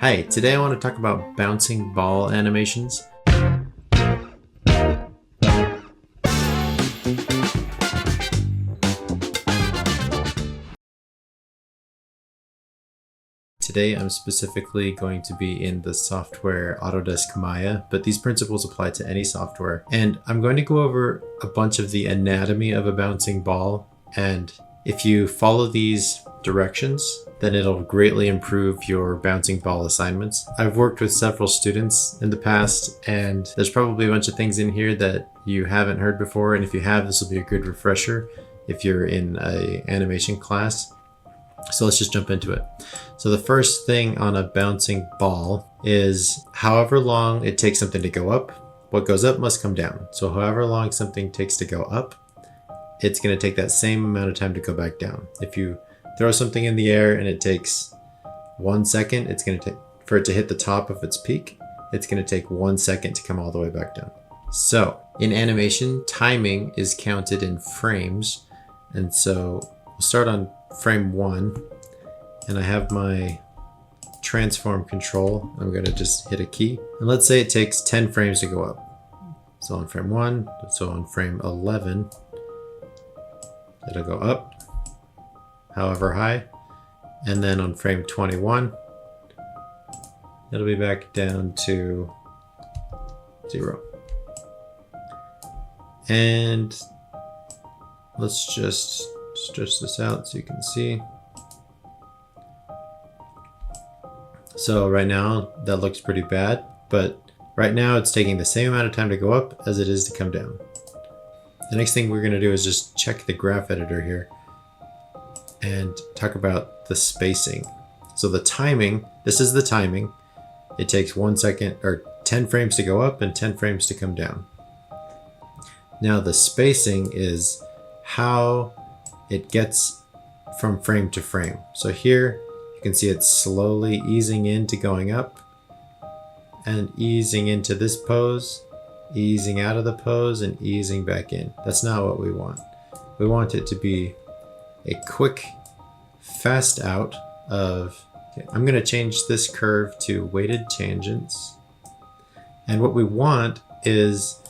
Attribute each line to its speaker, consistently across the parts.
Speaker 1: Hi, today I want to talk about bouncing ball animations. Today I'm specifically going to be in the software Autodesk Maya, but these principles apply to any software. And I'm going to go over a bunch of the anatomy of a bouncing ball, and if you follow these directions, then it'll greatly improve your bouncing ball assignments. I've worked with several students in the past, and there's probably a bunch of things in here that you haven't heard before, and if you have, this will be a good refresher if you're in an animation class. So let's just jump into it. So the first thing on a bouncing ball is however long it takes something to go up, what goes up must come down. So however long something takes to go up, it's going to take that same amount of time to go back down. If you throw something in the air and it takes 1 second, it's going to take for it to hit the top of its peak, it's going to take 1 second to come all the way back down. So in animation, timing is counted in frames. And so we'll start on frame 1, and I have my transform control. I'm going to just hit a key, and let's say it takes 10 frames to go up. So on frame 1, so on frame 11, it'll go up however high, and then on frame 21, it'll be back down to 0. And let's just stretch this out so you can see. So right now that looks pretty bad, but right now it's taking the same amount of time to go up as it is to come down. The next thing we're going to do is just check the graph editor here and talk about the spacing. So the timing, this is the timing. It takes 1 second or 10 frames to go up and 10 frames to come down. Now the spacing is how it gets from frame to frame. So here you can see it's slowly easing into going up and easing into this pose, easing out of the pose, and easing back in. That's not what we want. We want it to be a quick, fast out of, okay, I'm going to change this curve to weighted tangents. And what we want is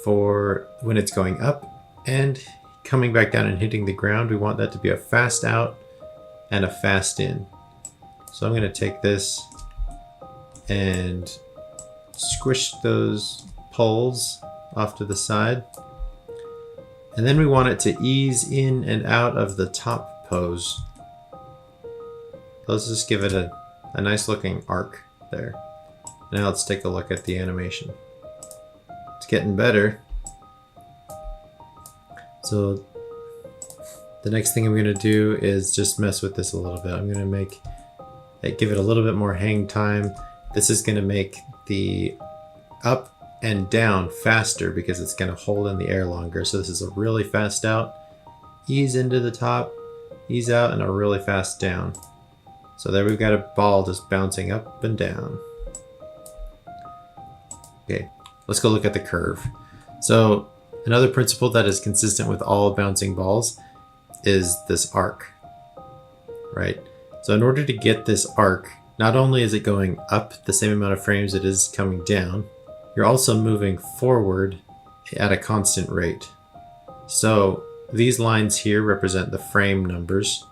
Speaker 1: for when it's going up and coming back down and hitting the ground, we want that to be a fast out and a fast in. So I'm going to take this and squish those poles off to the side. And then we want it to ease in and out of the top pose. Let's just give it a nice looking arc there. Now let's take a look at the animation. It's getting better. So the next thing I'm going to do is just mess with this a little bit. I'm going to give it a little bit more hang time. This is going to make the up and down faster because it's going to hold in the air longer. So this is a really fast out, ease into the top, ease out, and a really fast down. So there we've got a ball just bouncing up and down. Okay, let's go look at the curve. So another principle that is consistent with all bouncing balls is this arc, right? So in order to get this arc, not only is it going up the same amount of frames it is coming down, you're also moving forward at a constant rate. So these lines here represent the frame numbers.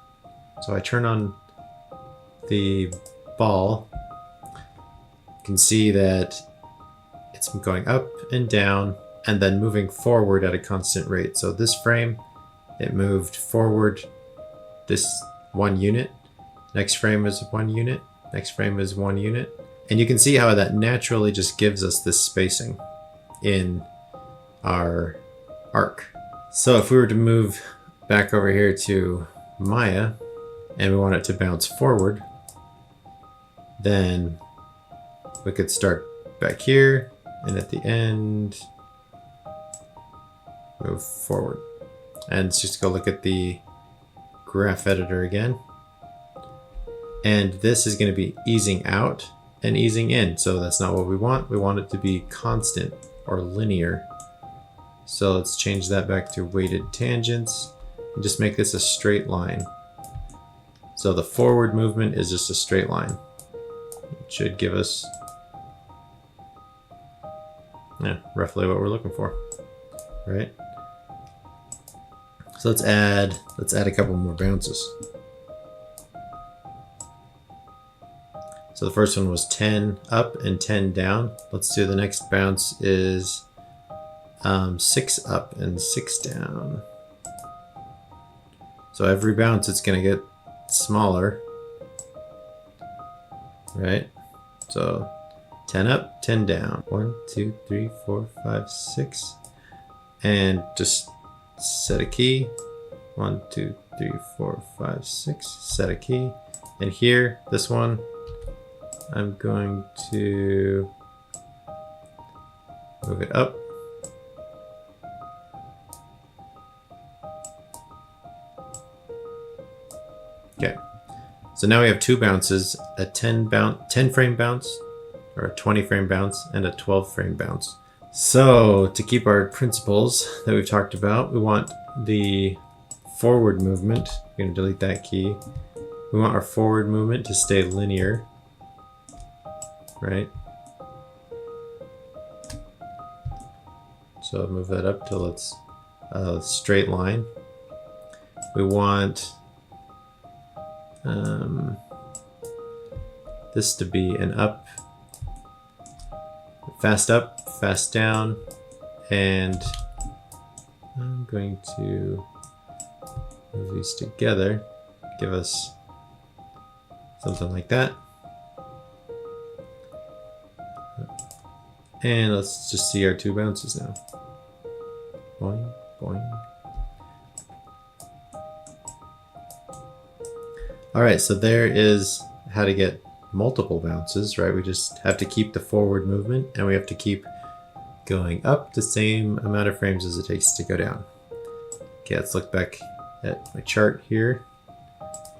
Speaker 1: So I turn on the ball, you can see that it's going up and down and then moving forward at a constant rate. So this frame, it moved forward this 1 unit. Next frame is 1 unit. Next frame is 1 unit. And you can see how that naturally just gives us this spacing in our arc. So if we were to move back over here to Maya and we want it to bounce forward, then we could start back here and at the end move forward. And let's just go look at the graph editor again. And this is going to be easing out and easing in. So that's not what we want. We want it to be constant or linear. So let's change that back to weighted tangents and just make this a straight line. So the forward movement is just a straight line. should give us roughly what we're looking for, right? So let's add a couple more bounces. So the first one was 10 up and 10 down. Let's do the next bounce is 6 up and 6 down. So every bounce it's gonna get smaller, right? So 10 up, 10 down. 1, 2, 3, 4, 5, 6. And just set a key. 1, 2, 3, 4, 5, 6. Set a key. And here, this one, I'm going to move it up. Okay. So now we have two bounces, a 10 frame bounce, or a 20 frame bounce, and a 12 frame bounce. So to keep our principles that we've talked about, we want the forward movement. We're going to delete that key. We want our forward movement to stay linear, right? So move that up till it's a straight line. We want this to be an up, fast down, and I'm going to move these together, give us something like that. And let's just see our two bounces now. Boing, boing. All right, so there is how to get multiple bounces, right? We just have to keep the forward movement, and we have to keep going up the same amount of frames as it takes to go down. Okay, let's look back at my chart here.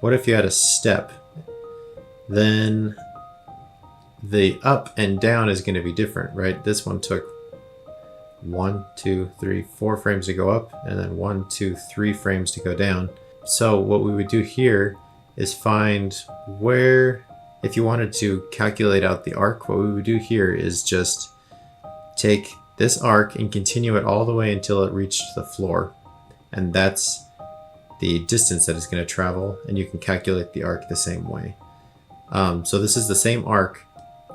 Speaker 1: What if you had a step? Then the up and down is going to be different, right? This one took 1, 2, 3, 4 frames to go up, and then 1, 2, 3 frames to go down. So what we would do here is find where, if you wanted to calculate out the arc, what we would do here is just take this arc and continue it all the way until it reached the floor. And that's the distance that it's going to travel, and you can calculate the arc the same way. So this is the same arc,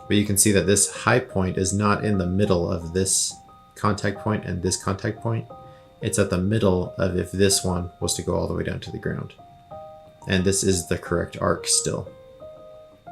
Speaker 1: but you can see that this high point is not in the middle of this contact point and this contact point. It's at the middle of if this one was to go all the way down to the ground. And this is the correct arc still.